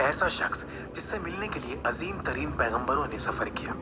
ऐसा शख्स जिससे मिलने के लिए अजीम तरीन पैगंबरों ने सफर किया,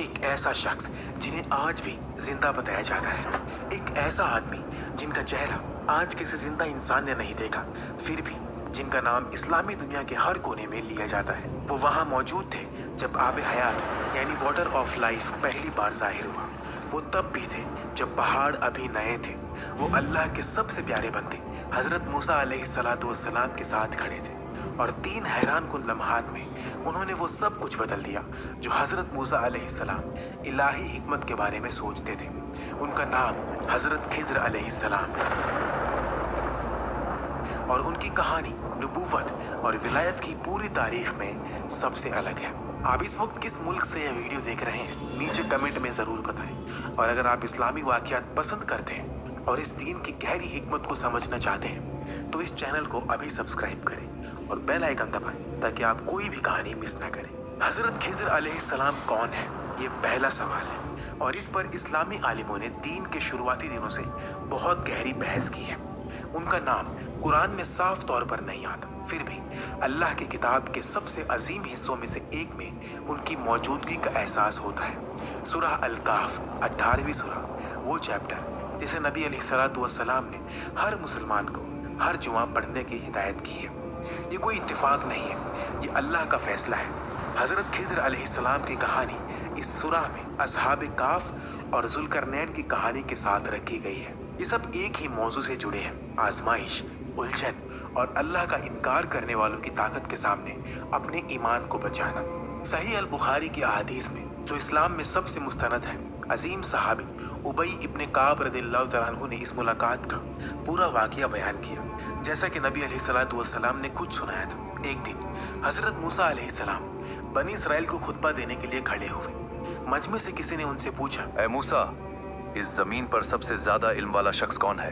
एक ऐसा शख्स जिन्हें आज भी जिंदा बताया जाता है, एक ऐसा आदमी जिनका चेहरा आज किसी जिंदा इंसान ने नहीं देखा, फिर भी जिनका नाम इस्लामी दुनिया के हर कोने में लिया जाता है। वो वहाँ मौजूद थे जब आब हयात यानी वाटर ऑफ लाइफ पहली बार जाहिर हुआ। वो तब भी थे जब पहाड़ अभी नए थे। वो अल्लाह के सबसे प्यारे बंदे हजरत मूसा अलैहिस्सलातु वस्सलाम के साथ खड़े थे और 3 हैरान कुन लम्हात में उन्होंने वो सब कुछ बदल दिया जो हजरत मूसा अलैहिस्सलाम इलाही हिकमत के बारे में सोचते थे। उनका नाम हजरत खिज़्र अलैहिस्सलाम और उनकी कहानी नबूवत और विलायत की पूरी तारीख में सबसे अलग है। आप इस वक्त किस मुल्क से यह वीडियो देख रहे हैं नीचे कमेंट में ज़रूर बताएं। और अगर आप इस्लामी वाक़ियात पसंद करते हैं और इस दीन की गहरी हिकमत को समझना चाहते हैं तो इस चैनल को अभी सब्सक्राइब करें और बेल आइकन दबाएं ताकि आप कोई भी कहानी मिस ना करें। हजरत खिज़्र अलैहिस्सलाम कौन है, ये पहला सवाल है और इस पर इस्लामी आलिमों ने दीन के शुरुआती दिनों से बहुत गहरी बहस की है। उनका नाम कुरान में साफ तौर पर नहीं आता, फिर भी अल्लाह की किताब के सबसे अजीम हिस्सों में से एक में उनकी मौजूदगी का एहसास होता है। सूरह अल कहफ 18वीं सूरह, वो चैप्टर जिसे नबी अलैहिस्सलातु वस्सलाम ने हर मुसलमान को हर जुमा पढ़ने की हिदायत की है। ये कोई इत्तेफाक नहीं है, ये अल्लाह का फैसला है। हजरत खिज़्र अलैहिस्सलाम की कहानी इस सूरह में असहाब काफ और जुल्करनैन की कहानी के साथ रखी गई है। ये सब एक ही मौजू से जुड़े हैं, आजमाइश, उलझन और अल्लाह का इनकार करने वालों की ताकत के सामने अपने ईमान को बचाना। सही अल बुखारी की अहादीस में जो इस्लाम में सबसे मुस्तनद है, अजीम सहाबी उबई इब्ने काब रदियल्लाहु तआला अन्हु ने इस मुलाकात का पूरा वाक़िया बयान किया, जैसा कि नबी अलैहिस्सलातु वस्सलाम ने खुद सुनाया था। एक दिन हजरत मूसा अलैहिस्सलाम बनी इसराइल को खुतबा देने के लिए खड़े हुए। मजमे से किसी ने उनसे पूछा, ऐ मूसा, इस जमीन पर सबसे ज्यादा इल्म वाला शख्स कौन है?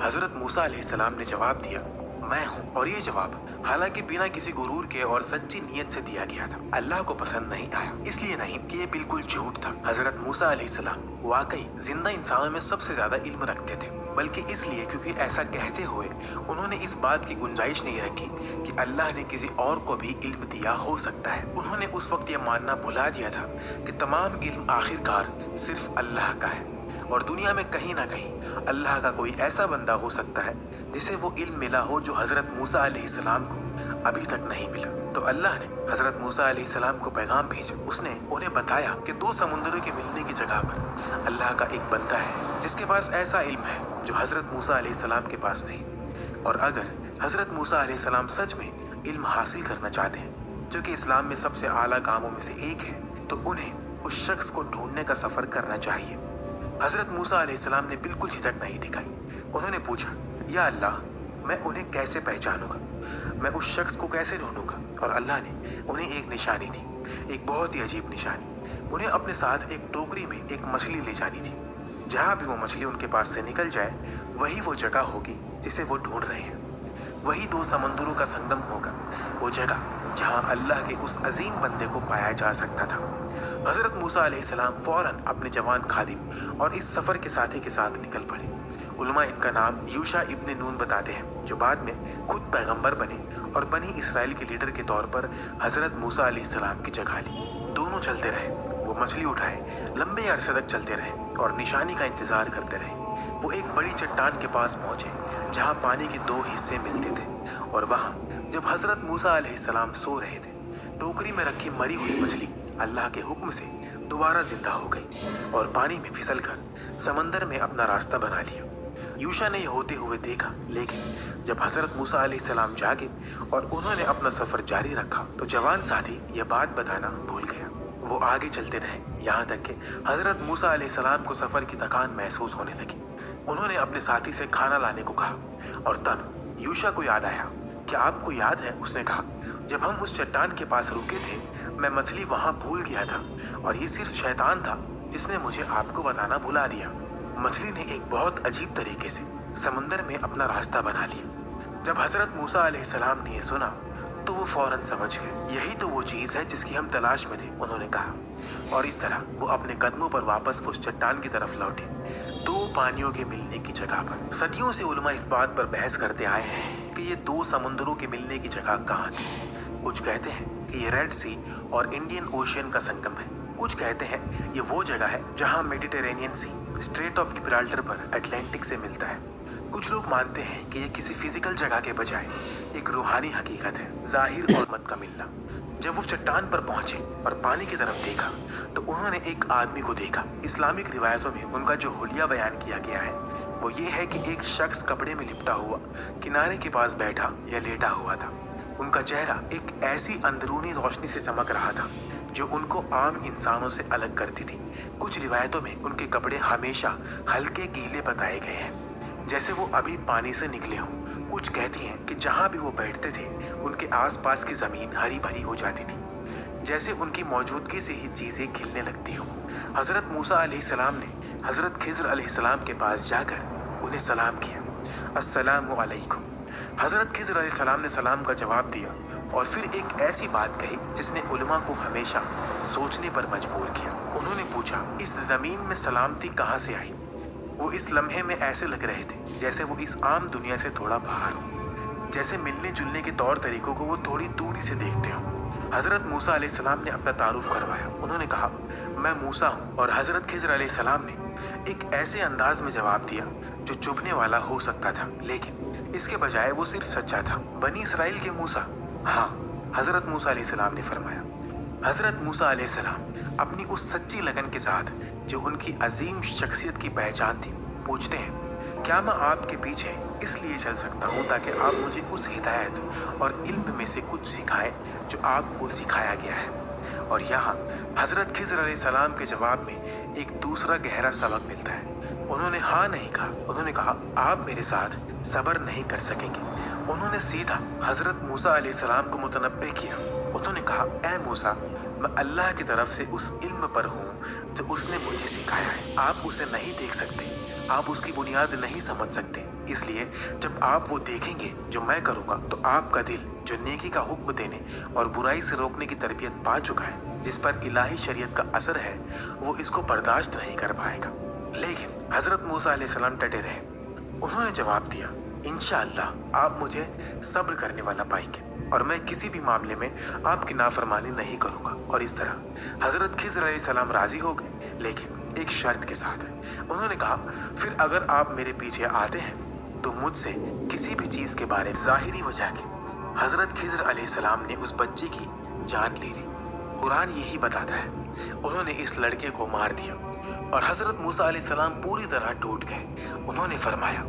हजरत मूसा अलैहिस्सलाम ने जवाब दिया, मैं हूँ। और ये जवाब हालांकि बिना किसी गुरूर के और सच्ची नीयत से दिया गया था, अल्लाह को पसंद नहीं आया। इसलिए नहीं कि ये बिल्कुल झूठ था। हजरत मूसा अलैहिस्सलाम वाकई जिंदा इंसानों में सबसे ज्यादा इल्म रखते थे, बल्कि इसलिए क्योंकि ऐसा कहते हुए उन्होंने इस बात की गुंजाइश नहीं रखी कि अल्लाह ने किसी और को भी इल्म दिया हो सकता है। उन्होंने उस वक्त यह मानना भुला दिया था कि तमाम इल्म आखिरकार सिर्फ अल्लाह का है और दुनिया में कहीं ना कहीं अल्लाह का कोई ऐसा बंदा हो सकता है जिसे वो इल्म मिला हो जो हजरत मूसा अलैहिस्सलाम को अभी तक नहीं मिला। तो अल्लाह ने हजरत मूसा अलैहिस्सलाम को पैगाम भेजा। उसने उन्हें बताया कि 2 समुंदरों के मिलने की जगह पर अल्लाह का एक बंदा है जिसके पास ऐसा इल्म है जो हजरत मूसा अलैहिस्सलाम के पास नहीं। और अगर हजरत मूसा अलैहिस्सलाम सच में इल्म हासिल करना चाहते हैं, जो कि इस्लाम में सबसे आला कामों में से एक है, तो उन्हें उस शख्स को ढूंढने का सफर करना चाहिए। हजरत मूसा अलैहिस्सलाम ने बिल्कुल झिझक नहीं दिखाई। उन्होंने पूछा, या अल्लाह, मैं उन्हें कैसे पहचानूंगा, मैं उस शख्स को कैसे ढूंढूंगा? और अल्लाह ने उन्हें एक निशानी दी, एक बहुत ही अजीब निशानी। उन्हें अपने साथ एक टोकरी में एक मछली ले जानी थी। जहाँ भी वो मछली उनके पास से निकल जाए, वही वो जगह होगी जिसे वो ढूंढ रहे हैं। वही 2 समंदरों का संगम होगा, वो जगह जहाँ अल्लाह के उस अजीम बंदे को पाया जा सकता था। हजरत मूसा अलैहिस्सलाम फौरन अपने जवान खादिम और इस सफर के साथी के साथ निकल पड़े। उलमा इनका नाम यूशा इब्ने नून बताते हैं, जो बाद में खुद पैगंबर बने और बनी इसराइल के लीडर के तौर पर हजरत मूसा अलैहिस्सलाम की जगह ली। दोनों चलते रहे, वो मछली उठाए लंबे अरसे तक चलते रहे और निशानी का इंतजार करते रहे। वो एक बड़ी चट्टान के पास पहुंचे जहां पानी के 2 हिस्से मिलते थे और वहां जब हजरत मूसा अलैहिस्सलाम सो रहे थे, टोकरी में रखी मरी हुई मछली अल्लाह के हुक्म से दोबारा जिंदा हो गई और पानी में फिसलकर समंदर में अपना रास्ता बना लिया। यूशा ने यह होते हुए देखा, लेकिन जब हजरत मूसा अलैहिस्सलाम जागे और उन्होंने अपना सफर जारी रखा तो जवान साथी यह बात बताना भूल गया। वो आगे चलते रहे यहाँ तक कि हजरत मूसा अलैहिस्सलाम को सफर की थकान महसूस होने लगी। उन्होंने अपने साथी से खाना लाने को कहा और तब यूशा को याद आया, क्या आपको याद है, उसने कहा, जब हम उस चट्टान के पास रुके थे, मैं मछली वहां भूल गया था और ये सिर्फ शैतान था जिसने मुझे आपको बताना भुला दिया। मछली ने एक बहुत अजीब तरीके से समंदर में अपना रास्ता बना लिया। जब हजरत मूसा अलैहिस्सलाम ने ये सुना तो वो फौरन समझ गए, यही तो वो चीज है जिसकी हम तलाश में थे, उन्होंने कहा। और इस तरह वो अपने कदमों पर वापस उस चट्टान की तरफ लौटे, 2 पानियों के मिलने की जगह पर। सदियों से उलमा इस बात पर बहस करते आए हैं कि ये 2 समुंदरों के मिलने की जगह कहाँ थी। कुछ कहते हैं कि ये रेड सी और इंडियन ओशियन का संगम है। कुछ कहते हैं ये वो जगह है जहां Mediterranean Sea Strait of Gibraltar पर अटलांटिक से मिलता है। कुछ लोग मानते हैं कि ये किसी फिजिकल जगह के बजाय एक रूहानी हकीकत है, जाहिर और मत का मिलना। जब वो चट्टान पर पहुंचे और पानी की तरफ देखा तो उन्होंने एक आदमी को देखा। इस्लामिक रिवायतों में उनका जो हुलिया बयान किया गया है वो ये है कि एक शख्स कपड़े में लिपटा हुआ किनारे के पास बैठा या लेटा हुआ था। उनका चेहरा एक ऐसी अंदरूनी रोशनी से चमक रहा था जो उनको आम इंसानों से अलग करती थी। कुछ रिवायतों में उनके कपड़े हमेशा हल्के गीले बताए गए हैं, जैसे वो अभी पानी से निकले हों। कुछ कहती हैं कि जहां भी वो बैठते थे उनके आसपास की जमीन हरी भरी हो जाती थी, जैसे उनकी मौजूदगी से ही चीजें खिलने लगती हों। हजरत मूसा अलैहिस्सलाम ने हजरत खिज़र अलैहिस्सलाम के पास जाकर उन्हें सलाम किया, अस्सलामु अलैकुम। हजरत खिज़र अलैहिस्सलाम ने सलाम का जवाब दिया और फिर एक ऐसी बात कही जिसने उलमा को हमेशा सोचने पर मजबूर किया। उन्होंने पूछा, इस जमीन में सलामती कहाँ से आई? वो इस लम्हे में ऐसे लग रहे थे जैसे वो इस आम दुनिया से थोड़ा बाहर हो, जैसे मिलने जुलने के तौर तरीकों को वो थोड़ी दूरी से देखते हो। हजरत मूसा अलैहिस्सलाम ने अपना तारुफ करवाया। उन्होंने कहा, मैं मूसा हूँ। और हजरत खिज़र अलैहिस्सलाम ने एक ऐसे अंदाज में जवाब दिया जो चुभने वाला हो सकता था, लेकिन इसके बजाय वो सिर्फ सच्चा था। बनी इसराइल के मूसा? हाँ, हजरत मूसा अलैहिस्सलाम ने फरमाया। हजरत मूसा अलैहिस्सलाम अपनी उस सच्ची लगन के साथ जो उनकी अजीम शख्सियत की पहचान थी पूछते हैं, क्या मैं आपके पीछे इसलिए चल सकता हूँ ताकि आप मुझे उस हिदायत और इल्म में से कुछ सिखाएं जो आपको सिखाया गया है? और यहाँ हजरत खिज़र अलैहिस्सलाम के जवाब में एक दूसरा गहरा सबक मिलता है। उन्होंने हाँ नहीं कहा, उन्होंने कहा, आप मेरे साथ सब्र नहीं कर सकेंगे। उन्होंने सीधा हजरत मूसा अलैहिस्सलाम को मुतनब्बे किया। उन्होंने कहा, ए मूसा, मैं अल्लाह की तरफ से उस इल्म पर हूँ जो उसने मुझे सिखाया है। आप उसे नहीं देख सकते, आप उसकी बुनियाद नहीं समझ सकते, इसलिए जब आप वो देखेंगे जो मैं करूँगा तो आपका दिल जो नेकी का हुक्म देने और बुराई से रोकने की तरबियत पा चुका है, जिस पर इलाही शरीयत का असर है, वो इसको बर्दाश्त नहीं कर पाएगा। लेकिन हजरत मूसा अलैहिस्सलाम डटे रहे। उन्होंने जवाब दिया, इंशाअल्लाह आप मुझे सब्र करने वाला पाएंगे और मैं किसी भी मामले में आपकी नाफरमानी नहीं करूंगा। और इस तरह हजरत खिज़र अलैहिस्सलाम राजी हो गए, लेकिन एक शर्त के साथ। उन्होंने कहा, फिर अगर आप मेरे पीछे आते हैं तो मुझसे किसी भी चीज के बारे में ज़ाहिरी वजह की हजरत खिज़र अलैहिस्सलाम ने उस बच्चे की जान ले ली। कुरान यही बताता है। उन्होंने इस लड़के को मार दिया और हजरत मूसा अलैहिस्सलाम पूरी तरह टूट गए। उन्होंने फरमाया,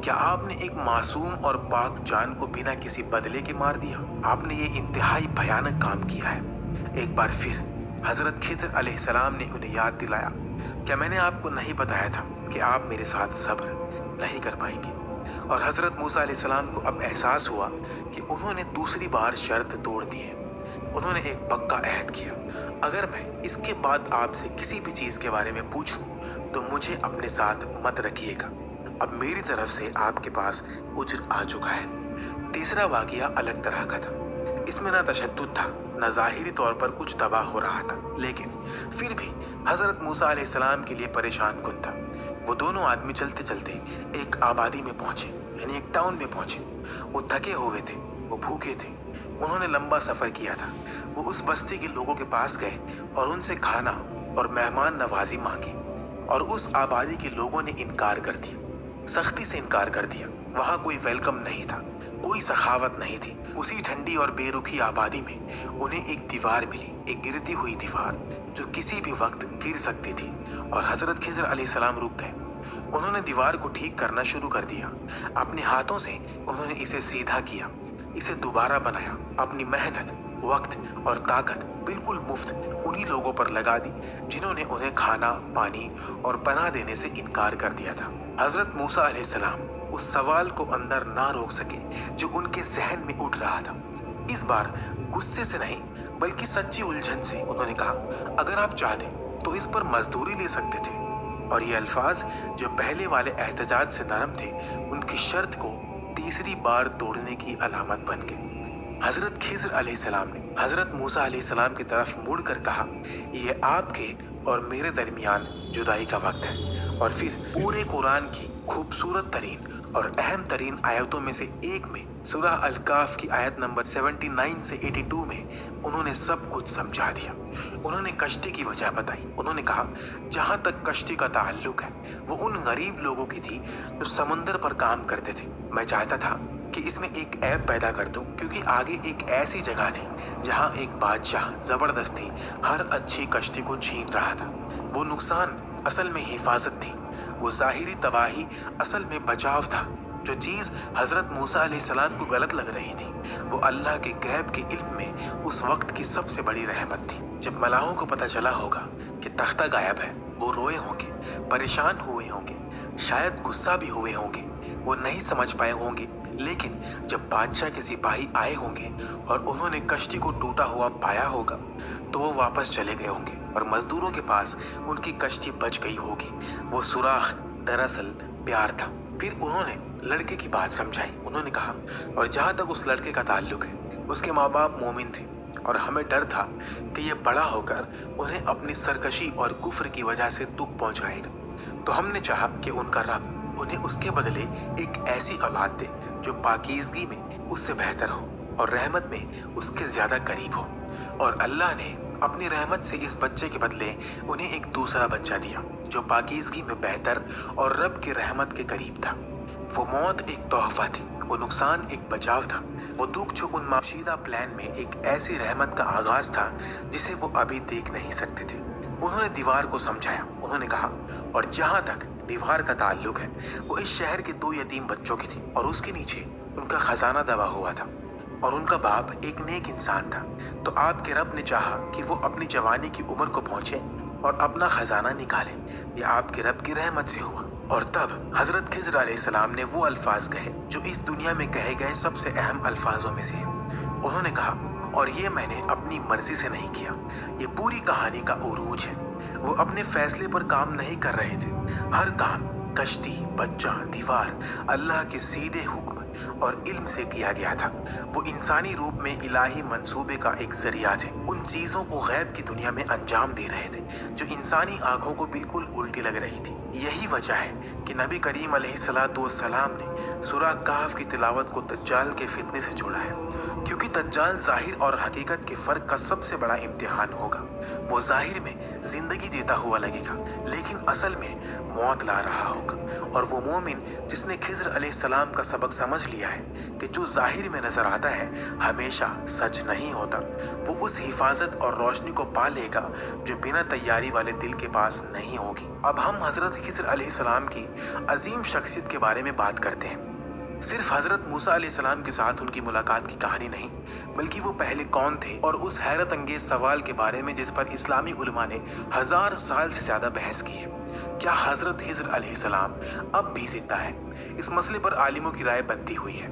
क्या आपने एक मासूम और पाक जान को बिना किसी बदले के मार दिया? आपने ये इंतहाई भयानक काम किया है। एक बार फिर हजरत खिज़र अलैहिस्सलाम ने उन्हें याद दिलाया, क्या मैंने आपको नहीं बताया था कि आप मेरे साथ सब्र नहीं कर पाएंगे? और हजरत मूसा अलैहिस्सलाम को अब एहसास हुआ कि उन्होंने दूसरी बार शर्त तोड़ दी है। उन्होंने एक पक्का अहद किया, अगर मैं इसके बाद आपसे किसी भी चीज के बारे में पूछूं तो मुझे अपने साथ मत रखिएगा। अब मेरी तरफ से आपके पास उज्र आ चुका है। तीसरा वाकया अलग तरह का था। इसमें ना तशद्दुद था, ना ज़ाहिरी तौर पर कुछ तबाह हो रहा था, लेकिन फिर भी हजरत मूसा अलैहिस्सलाम के लिए परेशान कुन था। वो दोनों आदमी चलते चलते एक आबादी में पहुंचे, यानी एक टाउन में पहुंचे। वो थके हुए थे, वो भूखे थे, उन्होंने लंबा सफर किया था। वो उस बस्ती के लोगों के पास गए और उनसे खाना और मेहमान नवाजी मांगी, और उस आबादी के लोगों ने इनकार कर दिया, सख्ती से इनकार कर दिया। वहाँ कोई वेलकम नहीं था, कोई सखावत नहीं थी। उसी ठंडी और बेरुखी आबादी में उन्हें एक दीवार मिली, एक गिरती हुई दीवार जो किसी भी वक्त गिर सकती थी। और हजरत खिज़र अलैहिस्सलाम रुक गए। उन्होंने दीवार को ठीक करना शुरू कर दिया। अपने हाथों से उन्होंने इसे सीधा किया, इसे दोबारा बनाया। अपनी मेहनत, वक्त और ताकत बिल्कुल मुफ्त उन्हीं लोगों पर लगा दी जिन्होंने उन्हें खाना, पानी और पनाह देने से इनकार कर दिया था। हजरत मूसा अलैहिस्सलाम उस सवाल को अंदर ना रोक सके जो उनके जहन में उठ रहा था। इस बार गुस्से से नहीं बल्कि सच्ची उलझन से उन्होंने कहा, अगर आप चाहते तो इस पर मजदूरी ले सकते थे। और ये अल्फाज जो पहले वाले एहतजाज से नरम थे, उनकी शर्त को तीसरी बार तोड़ने की अलामत बन गए। हजरत खिज़र अलैहिस्सलाम ने हजरत मूसा अलैहिस्सलाम की तरफ मुड़कर कहा, ये आपके और मेरे दरमियान जुदाई का वक्त है। और फिर पूरे कुरान की खूबसूरत तरीन और अहम तरीन आयतों में से एक में सूरह अल काफ की आयत नंबर 79 से 82 में उन्होंने सब कुछ समझा दिया। उन्होंने कश्ती की वजह बताई। उन्होंने कहा, जहां तक कश्ती का ताल्लुक है वो उन गरीब लोगों की थी जो समुंदर पर काम करते थे। मैं चाहता था कि इसमें एक ऐप पैदा कर दूं, क्योंकि आगे एक ऐसी जगह थी जहां एक बादशाह जबरदस्ती हर अच्छी कश्ती को छीन रहा था। वो नुकसान असल में हिफाजत थी, वो जाहिरी तबाही असल में बचाव था। जो चीज हजरत मूसा अलैहिस्सलाम को गलत लग रही थी वो अल्लाह के गैब के इल्म में उस वक्त की सबसे बड़ी रहमत थी। जब मलाहों को पता चला होगा कि तख्ता गायब है, वो रोए होंगे, परेशान हुए होंगे, शायद गुस्सा भी हुए होंगे, वो नहीं समझ पाए होंगे। लेकिन जब बादशाह के सिपाही आए होंगे और उन्होंने कश्ती को टूटा हुआ पाया होगा तो वो वापस चले गए होंगे और मजदूरों के पास उनकी कश्ती बच गई होगी। वो सुराख दरअसल प्यार था। फिर उन्होंने लड़के की बात समझाई। उन्होंने कहा, और जहां तक उस लड़के का ताल्लुक है उसके माँ बाप मोमिन थे और हमें डर था कि ये बड़ा होकर उन्हें अपनी सरकशी और कुफ्र की वजह से दुख पहुंचाएगा। तो हमने चाहा कि उनका रब उन्हें उसके बदले एक ऐसी औलाद दे जो पाकीज़गी में उससे बेहतर हो और रहमत में उसके ज्यादा करीब हो। और अल्लाह ने अपनी रहमत से इस बच्चे के बदले उन्हें एक दूसरा बच्चा दिया जो पाकीज़गी में बेहतर और रब की रहमत के करीब था। वो मौत एक तोहफा थी, वो नुकसान एक बचाव था, वो दुख जो उन माशीदा प्लान में एक ऐसी रहमत का आगाज था जिसे वो अभी देख नहीं सकते थे। उन्होंने दीवार को समझाया। उन्होंने कहा, और जहां तक दीवार का ताल्लुक है वो इस शहर के 2 यतीम बच्चों की थी और उसके नीचे उनका खजाना दबा हुआ था और उनका बाप एक नेक इंसान था। तो आपके रब ने चाहा कि वो अपनी जवानी की उम्र को पहुंचे और अपना खजाना निकाले। यह आपके रब की रहमत से हुआ। और तब हजरत खिज़र अलैहिस्सलाम ने वो अल्फाज कहे जो इस दुनिया में कहे गए सबसे अहम अल्फाजों में से है। उन्होंने कहा, और ये मैंने अपनी मर्जी से नहीं किया, ये पूरी कहानी का उरूज है। वो अपने फैसले पर काम नहीं कर रहे थे। हर काम, कश्ती, बच्चा, दीवार अल्लाह के सीधे हुक्म और इल्म से किया गया था। वो इंसानी रूप में इलाही मंसूबे का एक जरिया थे। उन चीजों को गैब की दुनिया में अंजाम दे रहे थे जो इंसानी आंखों को बिल्कुल उल्टी लग रही थी। यही वजह है कि नबी करीम अलैहिस्सलातु वस्सलाम ने सूरह कहफ की तिलावत को दज्जाल के फितने से जोड़ा है, क्योंकि दज्जाल जाहिर और हकीकत के फर्क का सबसे बड़ा इम्तिहान होगा। वो जाहिर में जिंदगी देता हुआ लगेगा लेकिन असल में मौत ला रहा होगा। और वो मोमिन जिसने खिज़र अलैहिस्सलाम का सबक समझ लिया है कि जो जाहिर में नजर आता है हमेशा सच नहीं होता, वो उस हिफाजत और रोशनी को पा लेगा जो बिना तैयारी वाले दिल के पास नहीं होगी। अब हम हजरत खिज़र अलैहिस्सलाम की अजीम शख्सियत के बारे में बात करते हैं। सिर्फ हजरत मूसा अलैहिस्सलाम के साथ उनकी मुलाकात की कहानी नहीं, बल्कि वो पहले कौन थे और उस हैरत अंगेज सवाल के बारे में जिस पर इस्लामी उलमा ने 1000 साल से ज्यादा बहस की है, क्या हजरत खिज़र अलैहिस्सलाम अब भी जिंदा है? इस मसले पर आलिमों की राय बनती हुई है।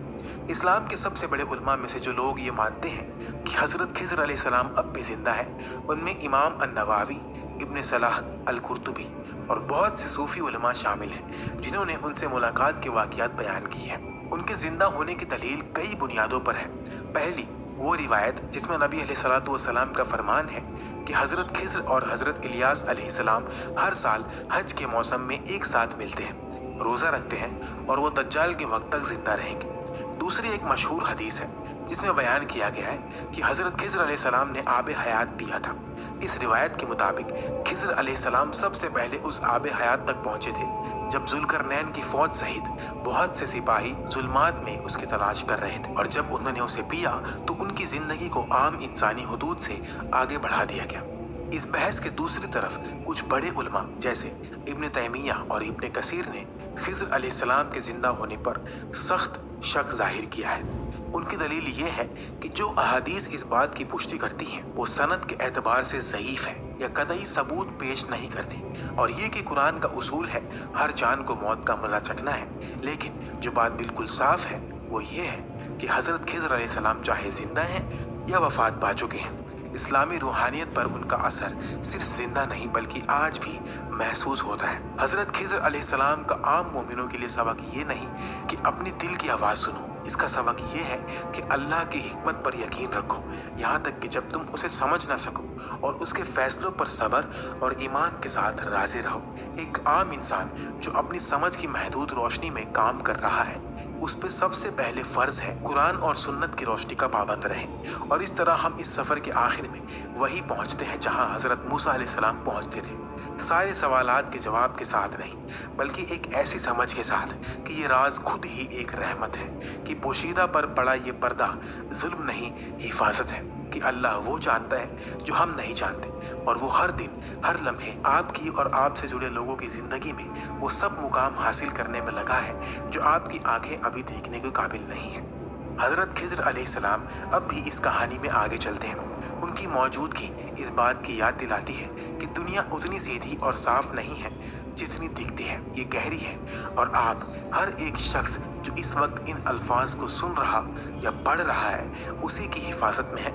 इस्लाम के सबसे बड़े उलमा में से जो लोग ये मानते हैं कि हजरत खिज़र अलैहिस्सलाम अब भी जिंदा है, उनमें इमाम अन-नवावी, इब्न सलाह अल-कुर्तुबी और बहुत से सूफी उलमा शामिल हैं जिन्होंने उनसे मुलाकात के वाक़ियात बयान की हैं। उनके जिंदा होने की दलील कई बुनियादों पर है। पहली वो रिवायत जिसमें नबी अलैहिस्सलातु वस्सलाम का फरमान है कि हजरत खिज़र और हजरत इलियास अलैहिस्सलाम हर साल हज के मौसम में एक साथ मिलते हैं, रोजा रखते हैं और वो दज्जाल के वक्त तक जिंदा रहेंगे। दूसरी एक मशहूर हदीस है जिसमें बयान किया गया है कि हजरत खिज़र अलैहिस्सलाम ने आब हयात पिया था। इस रिवायत के मुताबिक खिज़र अलैहिस्सलाम सबसे पहले उस आब हयात तक पहुंचे थे जब जुल्करनैन की फौज सहित बहुत से सिपाही जुल्मात में उसकी तलाश कर रहे थे, और जब उन्होंने उसे पिया तो उनकी जिंदगी को आम इंसानी हुदूद से आगे बढ़ा दिया गया। इस बहस के दूसरी तरफ कुछ बड़े उलमा जैसे इब्न तैमिया और इब्न कसीर ने खिज़र अलैहिस्सलाम के जिंदा होने पर सख्त शक जाहिर किया है। उनकी दलील ये है कि जो अहादीस इस बात की पुष्टि करती हैं वो सनद के एतबार से ज़ईफ है या कतई सबूत पेश नहीं करती, और ये कि कुरान का उसूल है हर जान को मौत का मजा चखना है। लेकिन जो बात बिल्कुल साफ है वो ये है कि हजरत खिज़र अलैहिस्सलाम चाहे जिंदा हैं या वफात पा चुके हैं, इस्लामी रूहानियत पर उनका असर सिर्फ जिंदा नहीं बल्कि आज भी महसूस होता है। हजरत खिज़र अलैहिस्सलाम का आम मोमिनों के लिए सबक ये नहीं कि अपनी दिल की आवाज़ सुनो, इसका सबक ये है कि अल्लाह की हिकमत पर यकीन रखो यहाँ तक कि जब तुम उसे समझ ना सको, और उसके फैसलों पर सब्र और ईमान के साथ राजी रहो। एक आम इंसान जो अपनी समझ की महदूद रोशनी में काम कर रहा है उस पे सबसे पहले फर्ज है कुरान और सुन्नत की रोशनी का पाबंद रहें। और इस तरह हम इस सफर के आखिर में वही पहुंचते हैं जहां हजरत मूसा अलैहिस्सलाम पहुंचते थे, सारे सवालात के जवाब के साथ नहीं, बल्कि एक ऐसी समझ के साथ कि ये राज खुद ही एक रहमत है, कि पोशीदा पर पड़ा ये पर्दा जुल्म नहीं हिफाजत है, कि अल्लाह वो जानता है जो हम नहीं जानते, और वो हर दिन हर लम्हे आपकी और आपसे जुड़े लोगों की जिंदगी में वो सब मुकाम हासिल करने में लगा है जो आपकी आंखें अभी देखने के काबिल नहीं है। हजरत खिज़र अलैहिस्सलाम अब भी इस कहानी में आगे चलते हैं। उनकी मौजूदगी इस बात की याद दिलाती है कि दुनिया उतनी सीधी और साफ नहीं है जितनी दिखती है, ये गहरी है, और आप हर एक शख्स जो इस वक्त इन अल्फाज को सुन रहा या पढ़ रहा है उसी की हिफाजत में है।